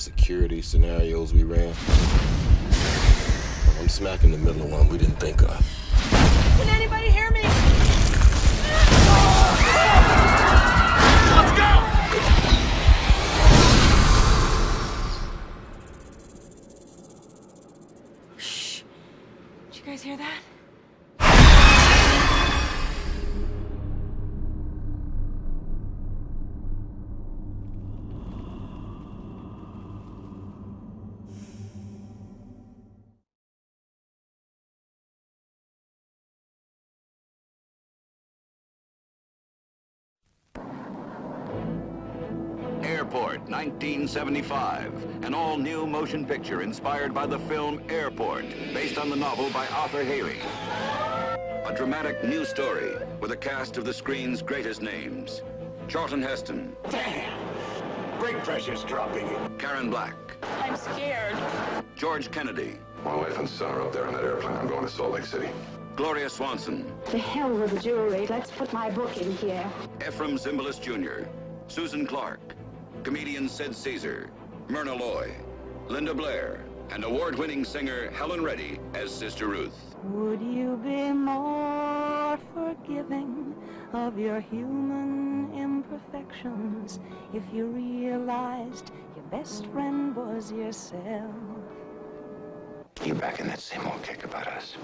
security scenarios we ran. I'm smack in the middle of one we didn't think of. Can anybody hear me? Let's go! Shh. Did you guys hear that? Airport, 1975, an all-new motion picture inspired by the film Airport, based on the novel by Arthur Haley. A dramatic new story with a cast of the screen's greatest names. Charlton Heston. Damn! Brake pressure's dropping. Karen Black. I'm scared. George Kennedy. My wife and son are up there on that airplane. I'm going to Salt Lake City. Gloria Swanson. The hell with the jewelry. Let's put my book in here. Ephraim Zimbalist Jr. Susan Clark. Comedian Sid Caesar, Myrna Loy, Linda Blair, and award-winning singer Helen Reddy as Sister Ruth. Would you be more forgiving of your human imperfections if you realized your best friend was yourself? You back in that same old kick about us?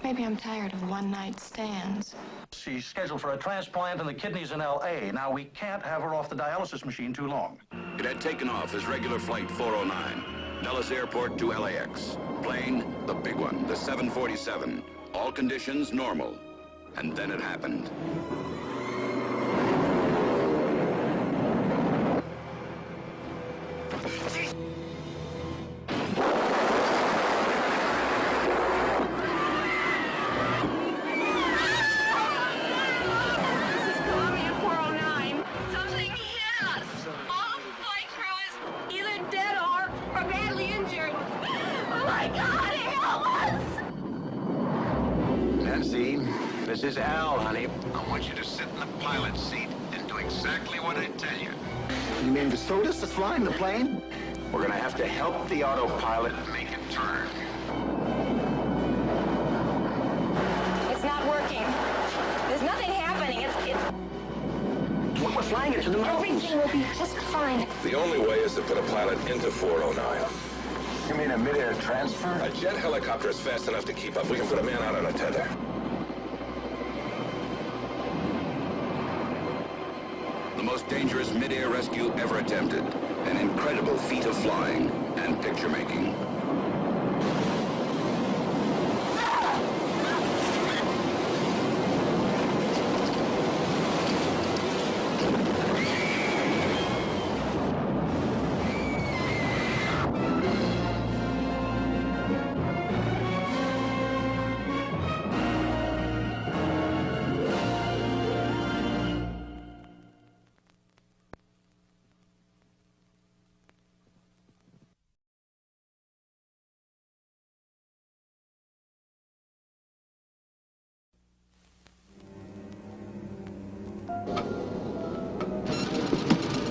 Maybe I'm tired of one-night stands. She's scheduled for a transplant and the kidneys in L.A. Now, we can't have her off the dialysis machine too long. It had taken off as regular Flight 409, Dallas Airport to LAX. Plane, the big one, the 747. All conditions normal. And then it happened. Nancy, this is Al, honey. I want you to sit in the pilot's seat and do exactly what I tell you. You mean the stewardess is flying the plane? We're gonna have to help the autopilot make a turn. It's not working. There's nothing happening. We're flying it to the mountains. Everything will be just fine. The only way is to put a pilot into 409. You mean a mid-air transfer? A jet helicopter is fast enough to keep up. We can put a man out on a tether. The most dangerous mid-air rescue ever attempted. An incredible feat of flying and picture-making.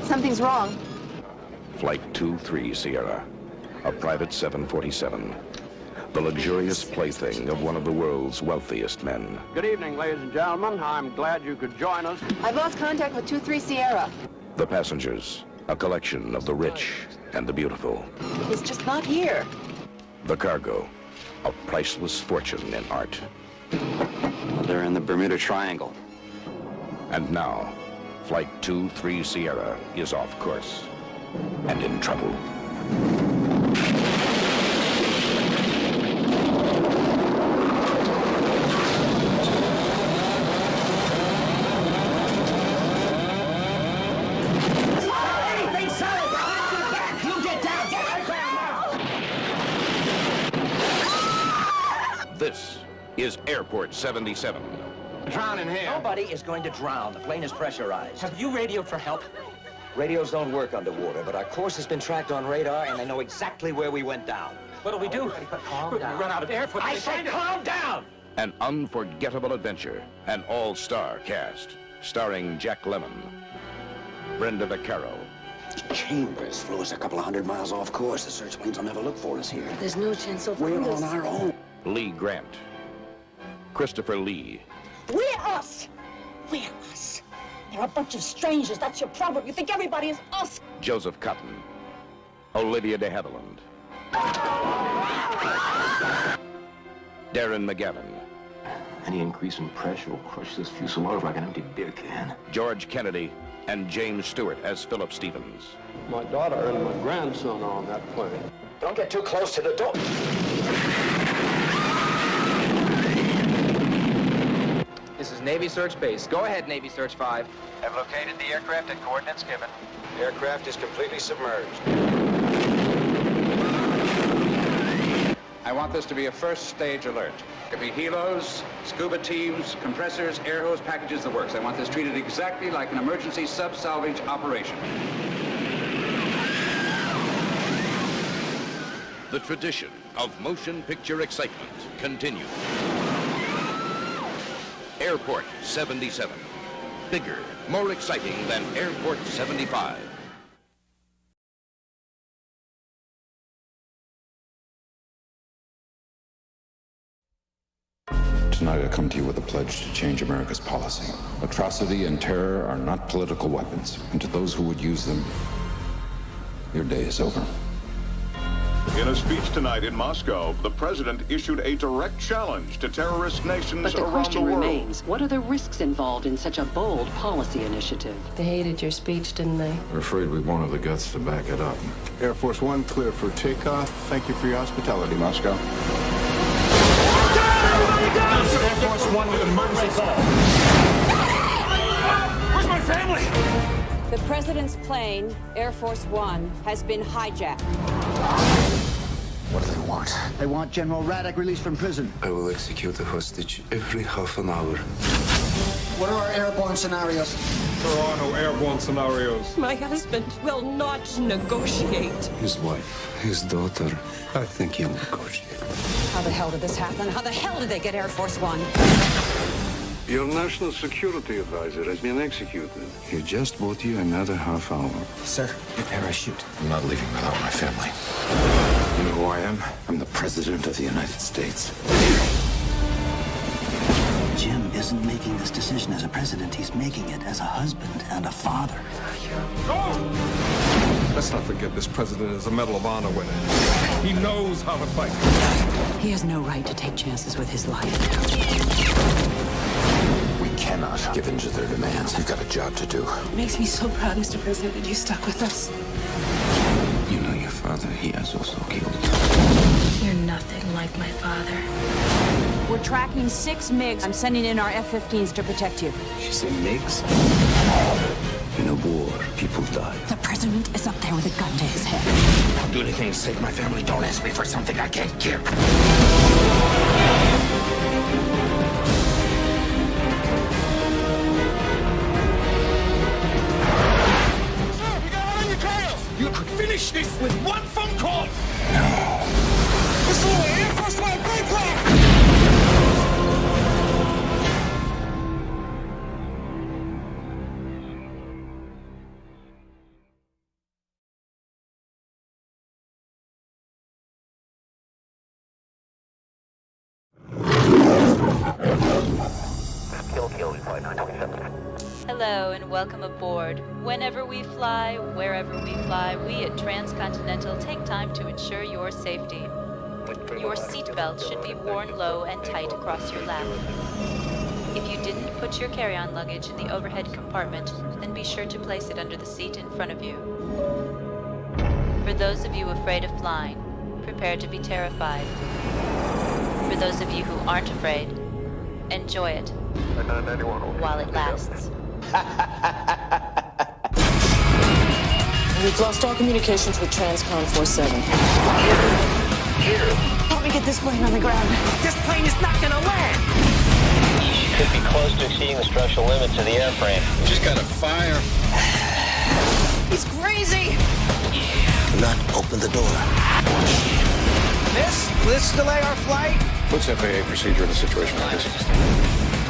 Something's wrong. Flight 23 Sierra, a private 747. The luxurious plaything of one of the world's wealthiest men. Good evening, ladies and gentlemen. I'm glad you could join us. I've lost contact with 23 Sierra. The passengers, a collection of the rich and the beautiful. It's just not here. The cargo, a priceless fortune in art. They're in the Bermuda Triangle. And now, Flight 23 Sierra is off course and in trouble. This is Airport 77. Drowning here. Nobody is going to drown. The plane is pressurized. Have you radioed for help? Radios don't work underwater, but our course has been tracked on radar, and they know exactly where we went down. What'll we do? Calm down. We run out of air. I said calm down! An unforgettable adventure, an all-star cast, starring Jack Lemmon, Brenda Vaccaro, Chambers flew us a couple of 100 miles off course. The search planes will never look for us here. There's no chance they'll We're find us. on our own. Lee Grant. Christopher Lee. We're us! We're us. They're a bunch of strangers. That's your problem. You think everybody is us. Joseph Cotton. Olivia de Havilland. Darren McGavin. Any increase in pressure will crush this fuselage like an empty beer can. George Kennedy and James Stewart as Philip Stevens. My daughter and my grandson are on that plane. Don't get too close to the door. This is Navy Search Base. Go ahead, Navy Search 5. Have located the aircraft at coordinates given. Aircraft is completely submerged. I want this to be a first stage alert. It could be helos, scuba teams, compressors, air hose packages, the works. I want this treated exactly like an emergency sub-salvage operation. The tradition of motion picture excitement continues. Airport 77. Bigger, more exciting than Airport 75. Tonight I come to you with a pledge to change America's policy. Atrocity and terror are not political weapons, and to those who would use them, your day is over. In a speech tonight in Moscow, the president issued a direct challenge to terrorist nations but the around question the world. remains, what are the risks involved in such a bold policy initiative? They hated your speech, didn't they? We're afraid we won't have the guts to back it up. Air Force One clear for takeoff. Thank you for your hospitality, Moscow. Air Force One with emergency call. Where's my family? The president's plane, Air Force One, has been hijacked. What do they want? They want General Radek released from prison. I will execute a hostage every half an hour. What are our airborne scenarios? There are no airborne scenarios. My husband will not negotiate. His wife, his daughter, I think he'll negotiate. How the hell did this happen? How the hell did they get Air Force One? Your national security advisor has been executed. He just bought you another half hour. Sir, your parachute. I'm not leaving without my family. You know who I am? I'm the President of the United States. Jim isn't making this decision as a president. He's making it as a husband and a father. Let's not forget this president is a Medal of Honor winner. He knows how to fight. He has no right to take chances with his life. We cannot give in to their demands. You've got a job to do. It makes me so proud, Mr. President, that you stuck with us. You know your father, he has also killed. You're nothing like my father. We're tracking 6 MiGs. I'm sending in our F-15s to protect you. She said MiGs? In a war, people die. The president is up there with a gun to his head. I'll do anything to save my family. Don't ask me for something I can't give. You could finish this with one phone call! No. This is Air Force One break. Hello and welcome aboard. Whenever we fly, wherever we fly, we at Transcontinental take time to ensure your safety. Your seatbelt should be worn low and tight across your lap. If you didn't put your carry-on luggage in the overhead compartment, then be sure to place it under the seat in front of you. For those of you afraid of flying, prepare to be terrified. For those of you who aren't afraid, enjoy it while it lasts. We've lost all communications with Transcon 47. Help me get this plane on the ground. This plane is not gonna land! Could be close to exceeding the structural limits of the airframe. Just got a fire. He's crazy! Do not open the door. Will this delay our flight? What's FAA procedure in a situation like this?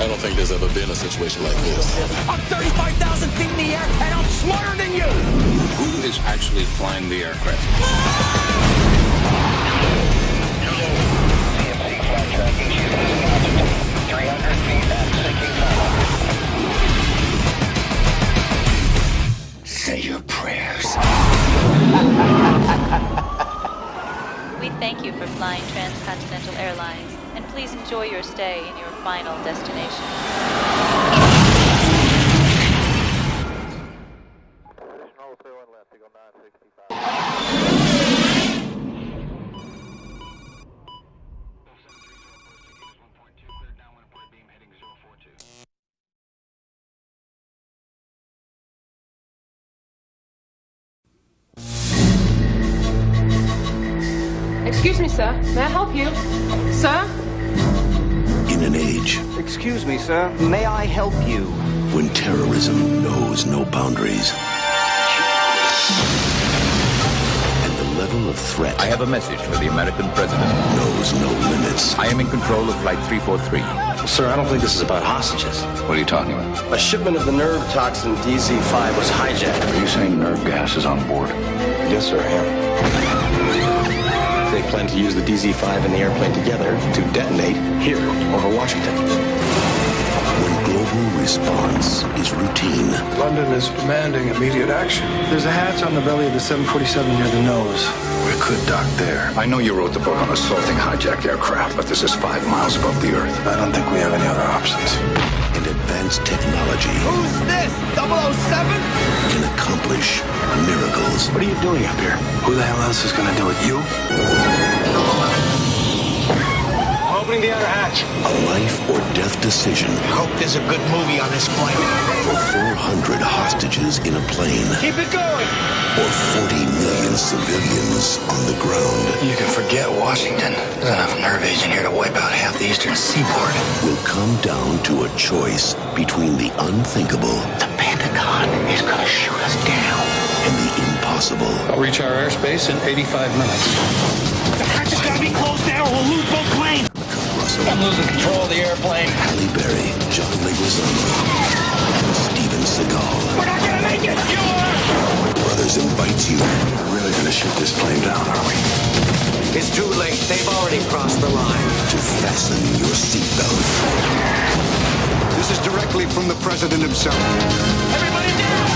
I don't think there's ever been a situation like this. I'm 35,000 feet in the air, and I'm smarter than you! Who is actually flying the aircraft? CMC flight tracking should be altitude 300 feet and sinking fast. Say your prayers. We thank you for flying Transcontinental Airlines, and please enjoy your stay in your final destination. Excuse me, sir. May I help you? Sir? In an age Excuse me, sir. May I help you? when terrorism knows no boundaries and the level of threat I have a message for the American president. knows no limits. I am in control of Flight 343. Sir, I don't think this is about hostages. What are you talking about? A shipment of the nerve toxin DZ5 was hijacked. Are you saying nerve gas is on board? Yes, sir, I am. They plan to use the DZ5 and the airplane together to detonate here over Washington. When global response is routine, London is demanding immediate action. There's a hatch on the belly of the 747 near the nose. We could dock there. I know you wrote the book on assaulting hijacked aircraft, but this is 5 miles above the Earth. I don't think we have any other options. and advanced technology Who's this? 007? can accomplish miracles. What are you doing up here? Who the hell else is going to do it? You? Opening the outer hatch. A life or death decision. Hope there's a good movie on this flight. For 400 hostages in a plane. Keep it going. Or 40 million civilians on the ground. You can forget Washington. There's enough nerve agent here to wipe out half the eastern seaboard. Will come down to a choice between the unthinkable. The Pentagon is going to shoot us down. And the impossible. I'll reach our airspace in 85 minutes. The hatch is going to be closed now or we'll lose both planes. I'm losing control of the airplane. Halle Berry, John Leguizamo, and Steven Seagal. We're not gonna make it! You are! Brothers invites you. We're really gonna shoot this plane down, are we? It's too late. They've already crossed the line. To fasten your seatbelt. This is directly from the president himself. Everybody down!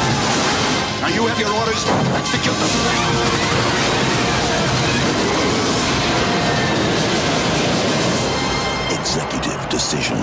Now you have your orders. Execute them. Executive decision.